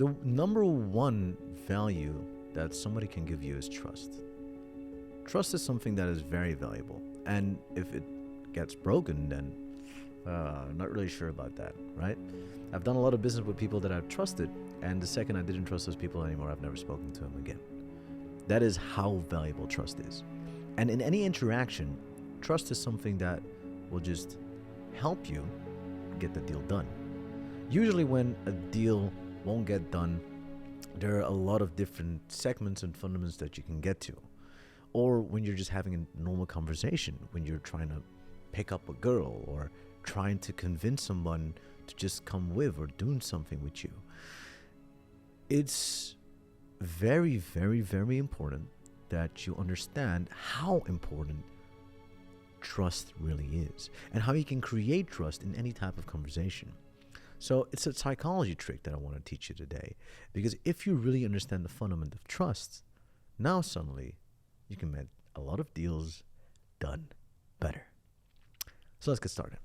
The number one value that somebody can give you is trust. Trust is something that is very valuable. And if it gets broken, then I'm not really sure about that, right? I've done a lot of business with people that I've trusted, and the second I didn't trust those people anymore, I've never spoken to them again. That is how valuable trust is. And in any interaction, trust is something that will just help you get the deal done. Usually when a deal won't get done, there are a lot of different segments and fundamentals that you can get to. Or when you're just having a normal conversation, when you're trying to pick up a girl or trying to convince someone to just come with or doing something with you. It's very, very, very important that you understand how important trust really is and how you can create trust in any type of conversation. So it's a psychology trick that I want to teach you today, because if you really understand the fundament of trust, now suddenly you can get a lot of deals done better. So let's get started.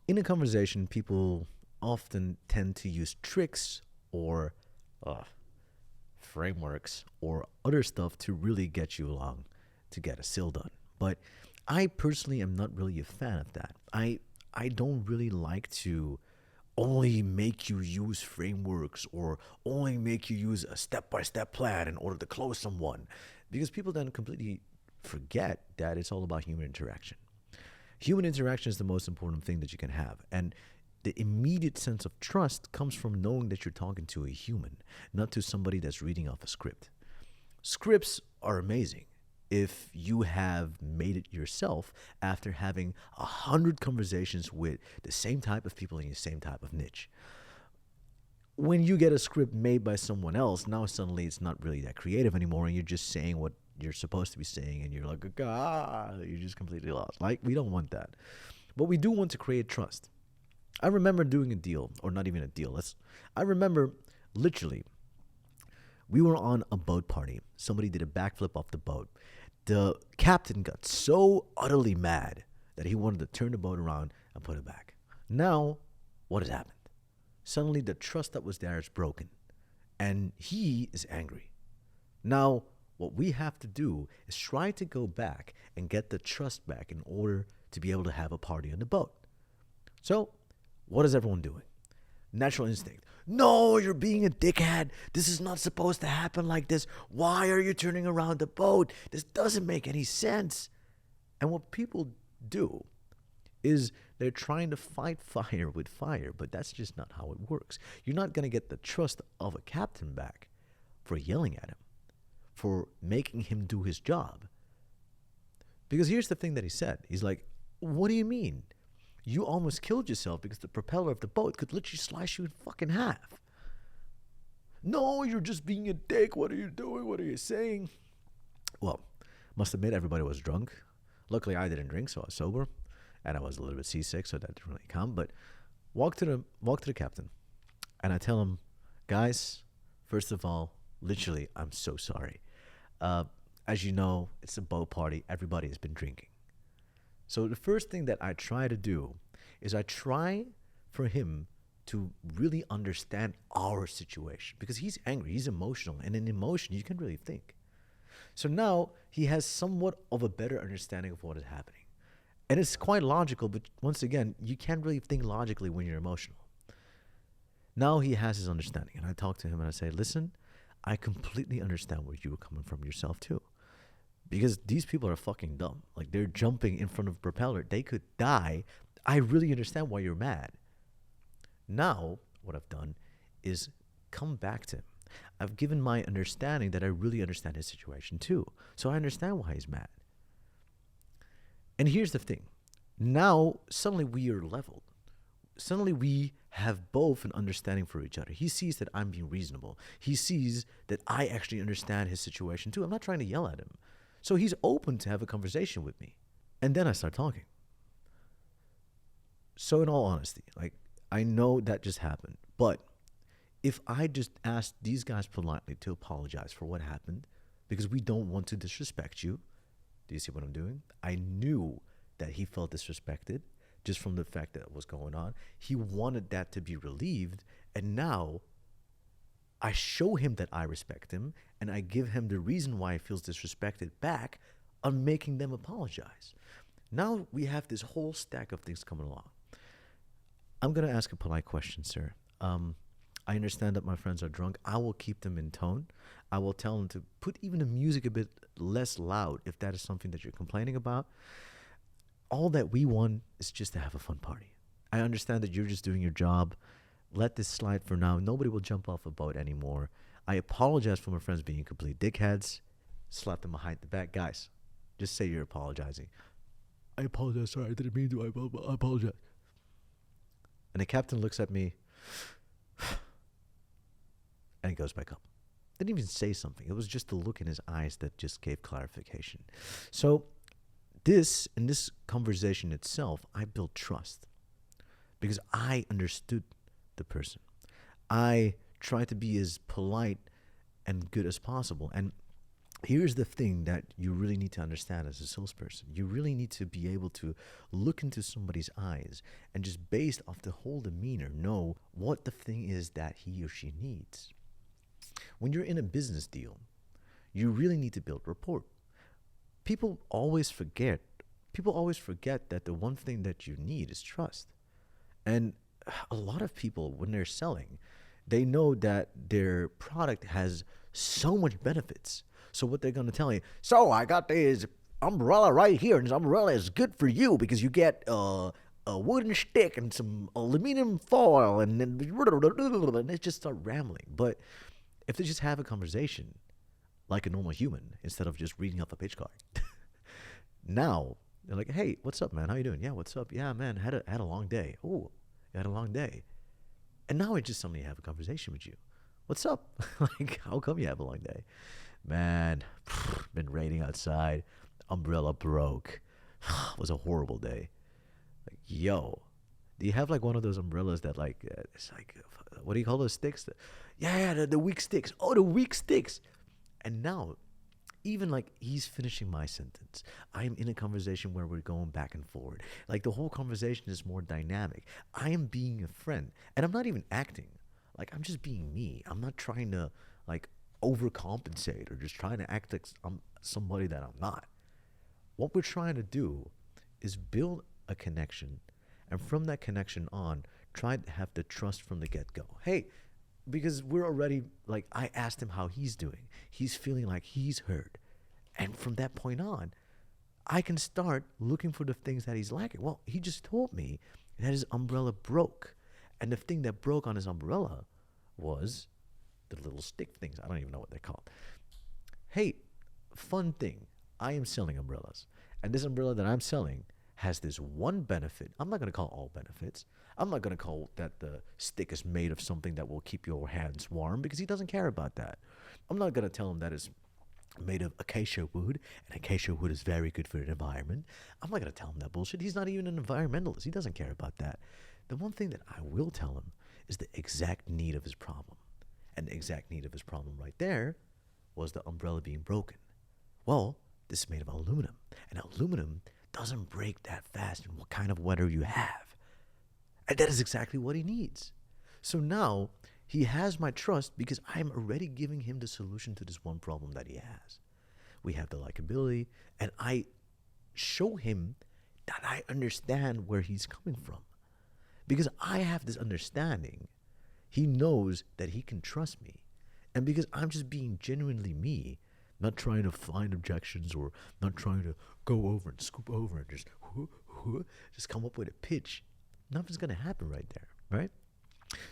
In a conversation, people often tend to use tricks or frameworks or other stuff to really get you along to get a sale done. But I personally am not really a fan of that. I don't really like to only make you use frameworks or only make you use a step-by-step plan in order to close someone, because people then completely forget that it's all about human interaction. Human interaction is the most important thing that you can have. And the immediate sense of trust comes from knowing that you're talking to a human, not to somebody that's reading off a script. Scripts are amazing if you have made it yourself after having 100 conversations with the same type of people in the same type of niche. When you get a script made by someone else, now suddenly it's not really that creative anymore, and you're just saying what you're supposed to be saying, and you're like, you're just completely lost. Like, we don't want that. But we do want to create trust. I remember doing a deal, or not even a deal. I remember literally, we were on a boat party. Somebody did a backflip off the boat. The captain got so utterly mad that he wanted to turn the boat around and put it back. Now, what has happened? Suddenly, the trust that was there is broken, and he is angry. Now, what we have to do is try to go back and get the trust back in order to be able to have a party on the boat. So, what is everyone doing? Natural instinct. No, you're being a dickhead. This is not supposed to happen like this. Why are you turning around the boat? This doesn't make any sense. And what people do is they're trying to fight fire with fire, but that's just not how it works. You're not going to get the trust of a captain back for yelling at him, for making him do his job. Because here's the thing that he said. He's like, what do you mean? You almost killed yourself because the propeller of the boat could literally slice you in fucking half. No, you're just being a dick. What are you doing? What are you saying? Well, must admit everybody was drunk. Luckily, I didn't drink, so I was sober. And I was a little bit seasick, so that didn't really count. But walk to the captain. And I tell him, guys, first of all, literally, I'm so sorry. As you know, it's a boat party. Everybody has been drinking. So the first thing that I try to do is I try for him to really understand our situation, because he's angry, he's emotional, and in emotion, you can really think. So now he has somewhat of a better understanding of what is happening. And it's quite logical, but once again, you can't really think logically when you're emotional. Now he has his understanding, and I talk to him and I say, listen, I completely understand where you were coming from yourself too. Because these people are fucking dumb. Like, they're jumping in front of a propeller. They could die. I really understand why you're mad. Now, what I've done is come back to him. I've given my understanding that I really understand his situation too. So I understand why he's mad. And here's the thing. Now, suddenly we are leveled. Suddenly we have both an understanding for each other. He sees that I'm being reasonable. He sees that I actually understand his situation too. I'm not trying to yell at him. So he's open to have a conversation with me. And then I start talking. So in all honesty, like, I know that just happened. But if I just asked these guys politely to apologize for what happened, because we don't want to disrespect you. Do you see what I'm doing? I knew that he felt disrespected just from the fact that it was going on. He wanted that to be relieved. And now I show him that I respect him, and I give him the reason why he feels disrespected back on making them apologize. Now we have this whole stack of things coming along. I'm going to ask a polite question, sir. I understand that my friends are drunk. I will keep them in tone. I will tell them to put even the music a bit less loud if that is something that you're complaining about. All that we want is just to have a fun party. I understand that you're just doing your job. Let this slide for now. Nobody will jump off a boat anymore. I apologize for my friends being complete dickheads. Slap them behind the back. Guys, just say you're apologizing. I apologize, sir. I didn't mean to. I apologize. And the captain looks at me and he goes back up. Didn't even say something. It was just the look in his eyes that just gave clarification. So in this conversation itself, I built trust because I understood the person. I tried to be as polite and good as possible. And here's the thing that you really need to understand as a salesperson. You really need to be able to look into somebody's eyes and just based off the whole demeanor, know what the thing is that he or she needs. When you're in a business deal, you really need to build rapport. People always forget that the one thing that you need is trust. And a lot of people, when they're selling, they know that their product has so much benefits. So what they're going to tell you, so I got this umbrella right here, and this umbrella is good for you because you get a wooden stick and some aluminum foil, and then they just start rambling. But if they just have a conversation like a normal human instead of just reading off a pitch card, now they're like, hey, what's up, man? How you doing? Yeah, what's up? Yeah, man, had a long day. Oh, you had a long day. And now I just suddenly have a conversation with you. What's up? Like, how come you have a long day? Man, been raining outside. Umbrella broke. It was a horrible day. Like, yo, do you have like one of those umbrellas that like, it's like, what do you call those sticks? Yeah, the weak sticks. Oh, the weak sticks. And now, even like he's finishing my sentence, I'm in a conversation where we're going back and forward. Like the whole conversation is more dynamic. I am being a friend, and I'm not even acting. Like I'm just being me. I'm not trying to like overcompensate or just trying to act like I'm somebody that I'm not. What we're trying to do is build a connection, and from that connection on, try to have the trust from the get-go. Hey, because we're already, like, I asked him how he's doing. He's feeling like he's heard. And from that point on, I can start looking for the things that he's lacking. Well, he just told me that his umbrella broke. And the thing that broke on his umbrella was the little stick things. I don't even know what they're called. Hey, fun thing. I am selling umbrellas. And this umbrella that I'm selling has this one benefit. I'm not going to call all benefits. I'm not going to call that the stick is made of something that will keep your hands warm because he doesn't care about that. I'm not going to tell him that it's made of acacia wood, and acacia wood is very good for the environment. I'm not going to tell him that bullshit. He's not even an environmentalist. He doesn't care about that. The one thing that I will tell him is the exact need of his problem. And the exact need of his problem right there was the umbrella being broken. Well, this is made of aluminum, and aluminum doesn't break that fast in what kind of weather you have. And that is exactly what he needs. So now he has my trust because I'm already giving him the solution to this one problem that he has. We have the likability, and I show him that I understand where he's coming from. Because I have this understanding, he knows that he can trust me. And because I'm just being genuinely me, not trying to find objections or not trying to go over and scoop over and just come up with a pitch, nothing's going to happen right there, right?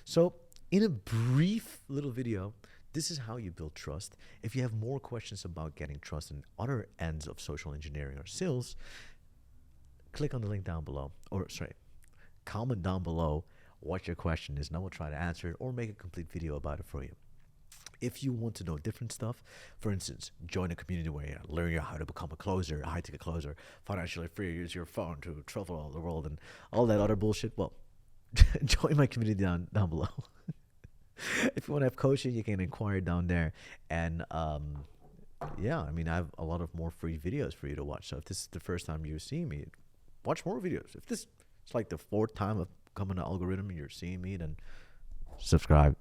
So in a brief little video, this is how you build trust. If you have more questions about getting trust in other ends of social engineering or sales, click on the link down below, comment down below what your question is, and I will try to answer it or make a complete video about it for you. If you want to know different stuff, for instance, join a community where you learn how to become a closer, a high-ticket closer, financially free, use your phone to travel all the world and all that other bullshit, well, join my community down below. If you want to have coaching, you can inquire down there. And yeah, I mean, I have a lot of more free videos for you to watch. So if this is the first time you're seeing me, watch more videos. If this is like the fourth time of coming to algorithm and you're seeing me, then subscribe.